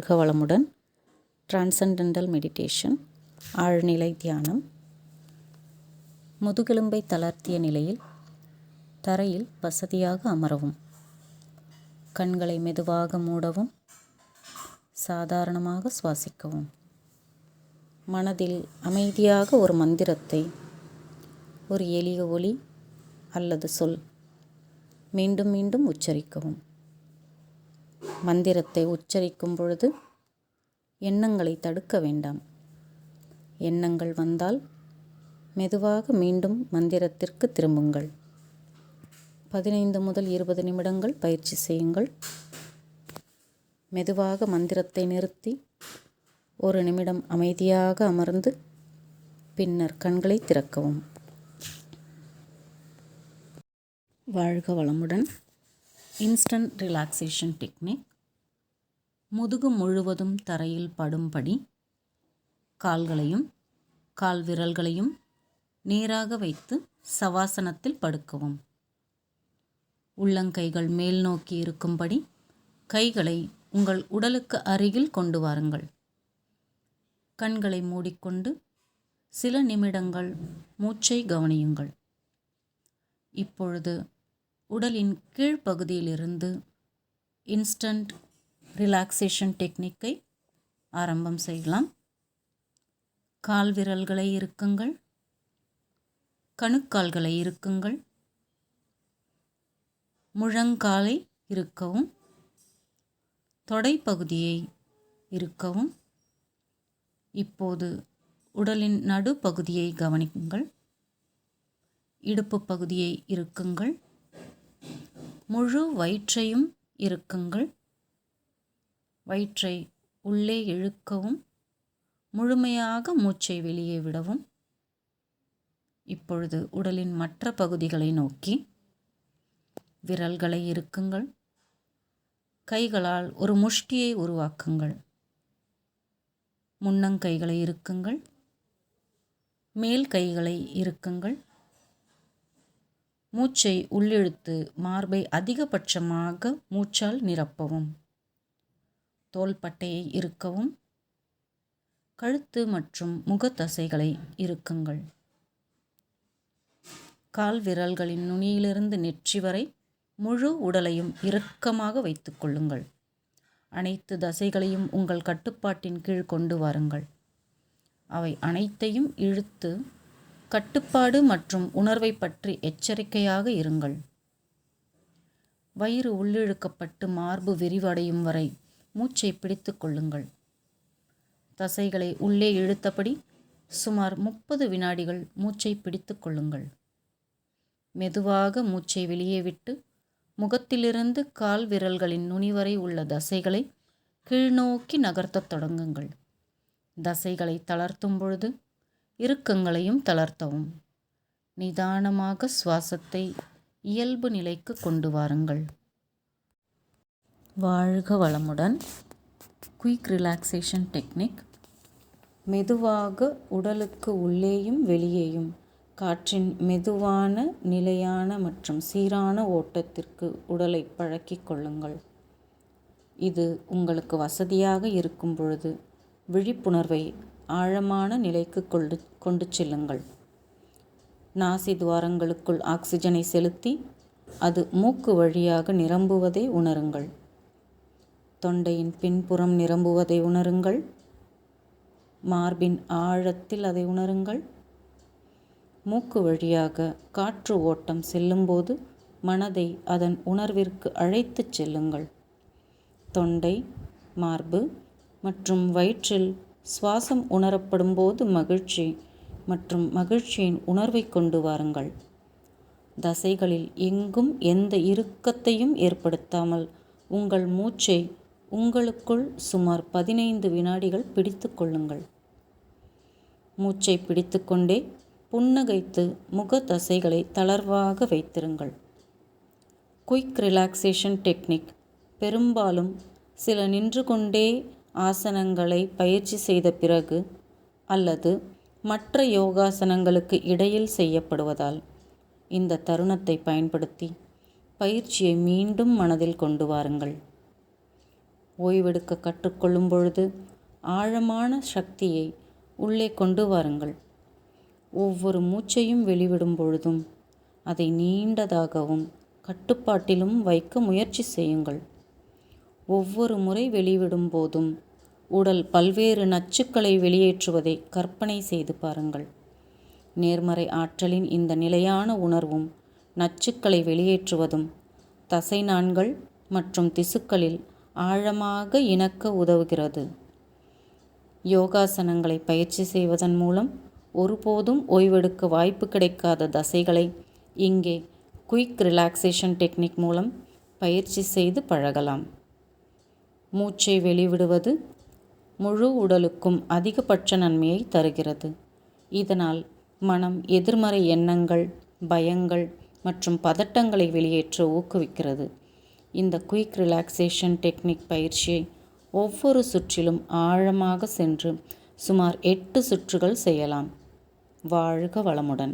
வாழ்க வளமுடன். Transcendental meditation, ஆழ்நிலை தியானம். முதுகெலும்பை தளர்த்திய நிலையில் தரையில் வசதியாக அமரவும். கண்களை மெதுவாக மூடவும். சாதாரணமாக சுவாசிக்கவும். மனதில் அமைதியாக ஒரு மந்திரத்தை, ஒரு எளிய ஒலி அல்லது சொல் மீண்டும் மீண்டும் உச்சரிக்கவும். மந்திரத்தை உச்சரிக்கும் பொழுது எண்ணங்களை தடுக்க வேண்டாம். எண்ணங்கள் வந்தால் மெதுவாக மீண்டும் மந்திரத்திற்கு திரும்புங்கள். 15 முதல் 20 நிமிடங்கள் பயிற்சி செய்யுங்கள். மெதுவாக மந்திரத்தை நிறுத்தி 1 நிமிடம் அமைதியாக அமர்ந்து பின்னர் கண்களை திறக்கவும். வாழ்க வளமுடன். Instant relaxation technique. முதுகு முழுவதும் தரையில் படும்படி கால்களையும் கால் விரல்களையும் நேராக வைத்து சவாசனத்தில் படுக்கவும். உள்ளங்கைகள் மேல் நோக்கி இருக்கும்படி கைகளை உங்கள் உடலுக்கு அருகில் கொண்டு வாருங்கள். கண்களை மூடிக்கொண்டு சில நிமிடங்கள் மூச்சை கவனியுங்கள். இப்பொழுது உடலின் கீழ்ப்பகுதியிலிருந்து இன்ஸ்டன்ட் ரிலாக்ஸேஷன் டெக்னிக்கை ஆரம்பம் செய்யலாம். கால் விரல்களை இறுக்குங்கள். கணுக்கால்களை இறுக்குங்கள். முழங்காலை இறுக்கவும். தொடைப்பகுதியை இறுக்கவும். இப்போது உடலின் நடுப்பகுதியை கவனியுங்கள். இடுப்பு பகுதியை இறுக்குங்கள். முழு வயிற்றையும் இறுக்குங்கள். வயிற்றை உள்ளே இழுக்கவும். முழுமையாக மூச்சை வெளியே விடவும். இப்பொழுது உடலின் மற்ற பகுதிகளை நோக்கி விரல்களை இறுக்குங்கள். கைகளால் ஒரு முஷ்டியை உருவாக்குங்கள். முன்னங்கைகளை இறுக்குங்கள். மேல் கைகளை இறுக்குங்கள். மூச்சை உள்ளிழுத்து மார்பை அதிகபட்சமாக மூச்சால் நிரப்பவும். தோள்பட்டையை இறுக்கவும். கழுத்து மற்றும் முகத்தசைகளை இறுக்குங்கள். கால் விரல்களின் நுனியிலிருந்து நெற்றி வரை முழு உடலையும் இறுக்கமாக வைத்துக் கொள்ளுங்கள். அனைத்து தசைகளையும் உங்கள் கட்டுப்பாட்டின் கீழ் கொண்டு வாருங்கள். அவை அனைத்தையும் இழுத்து கட்டுப்பாடு மற்றும் உணர்வை பற்றி எச்சரிக்கையாக இருங்கள். வயிறு உள்ளிழுக்கப்பட்டு மார்பு விரிவடையும் வரை மூச்சை பிடித்து கொள்ளுங்கள். தசைகளை உள்ளே இழுத்தபடி சுமார் 30 வினாடிகள் மூச்சை பிடித்து கொள்ளுங்கள். மெதுவாக மூச்சை வெளியே விட்டு முகத்திலிருந்து கால் விரல்களின் நுனி வரை உள்ள தசைகளை கீழ்நோக்கி நகர்த்தத் தொடங்குங்கள். தசைகளை தளர்த்தும் பொழுது இறுக்கங்களையும் தளர்த்தவும். நிதானமாக சுவாசத்தை இயல்பு நிலைக்கு கொண்டு வாருங்கள். வாழ்க வளமுடன். Quick relaxation technique. மெதுவாக உடலுக்கு உள்ளேயும் வெளியேயும் காற்றின் மெதுவான, நிலையான மற்றும் சீரான ஓட்டத்திற்கு உடலை பழக்கிக் கொள்ளுங்கள். இது உங்களுக்கு வசதியாக இருக்கும் பொழுது விழிப்புணர்வை ஆழமான நிலைக்கு கொண்டு செல்லுங்கள். நாசி துவாரங்களுக்குள் ஆக்சிஜனை செலுத்தி அது மூக்கு வழியாக நிரம்புவதை உணருங்கள். தொண்டையின் பின்புறம் நிரம்புவதை உணருங்கள். மார்பின் ஆழத்தில் அதை உணருங்கள். மூக்கு வழியாக காற்று ஓட்டம் செல்லும்போது மனதை அதன் உணர்விற்கு அழைத்துச் செல்லுங்கள். தொண்டை, மார்பு மற்றும் வயிற்றில் சுவாசம் உணரப்படும் போது மகிழ்ச்சி மற்றும் மகிழ்ச்சியின் உணர்வை கொண்டு வாருங்கள். தசைகளில் எங்கும் எந்த இறுக்கத்தையும் ஏற்படுத்தாமல் உங்கள் மூச்சை உங்களுக்குள் சுமார் 15 வினாடிகள் பிடித்து கொள்ளுங்கள். மூச்சை பிடித்து கொண்டே புன்னகைத்து முக தசைகளை தளர்வாக வைத்திருங்கள். குயிக் ரிலாக்ஸேஷன் டெக்னிக் பெரும்பாலும் சில நின்று கொண்டே ஆசனங்களை பயிற்சி செய்த பிறகு அல்லது மற்ற யோகாசனங்களுக்கு இடையில் செய்யப்படுவதால் இந்த தருணத்தை பயன்படுத்தி பயிற்சியை மீண்டும் மனதில் கொண்டு வாருங்கள். ஓய்வெடுக்க கற்றுக்கொள்ளும் பொழுது ஆழமான சக்தியை உள்ளே கொண்டு வாருங்கள். ஒவ்வொரு மூச்சையும் வெளிவிடும் பொழுதும் அதை நீண்டதாகவும் கட்டுப்பாட்டிலும் வைக்க முயற்சி செய்யுங்கள். ஒவ்வொரு முறை வெளிவிடும் போதும் உடல் பல்வேறு நச்சுக்களை வெளியேற்றுவதை கற்பனை செய்து பாருங்கள். நேர்மறை ஆற்றலின் இந்த நிலையான உணர்வும் நச்சுக்களை வெளியேற்றுவதும் தசைநாண்கள் மற்றும் திசுக்களில் ஆழமாக இணக்க உதவுகிறது. யோகாசனங்களை பயிற்சி செய்வதன் மூலம் ஒருபோதும் ஓய்வெடுக்க வாய்ப்பு கிடைக்காத தசைகளை இங்கே குயிக் ரிலாக்ஸேஷன் டெக்னிக் மூலம் பயிற்சி செய்து பழகலாம். மூச்சை வெளிவிடுவது முழு உடலுக்கும் அதிகபட்ச நன்மையை தருகிறது. இதனால் மனம் எதிர்மறை எண்ணங்கள், பயங்கள் மற்றும் பதட்டங்களை வெளியேற்ற ஊக்குவிக்கிறது. இந்த குயிக் ரிலாக்ஸேஷன் டெக்னிக் பயிற்சியை ஒவ்வொரு சுற்றிலும் ஆழமாக சென்று சுமார் 8 சுற்றுகள் செய்யலாம். வாழ்க வளமுடன்.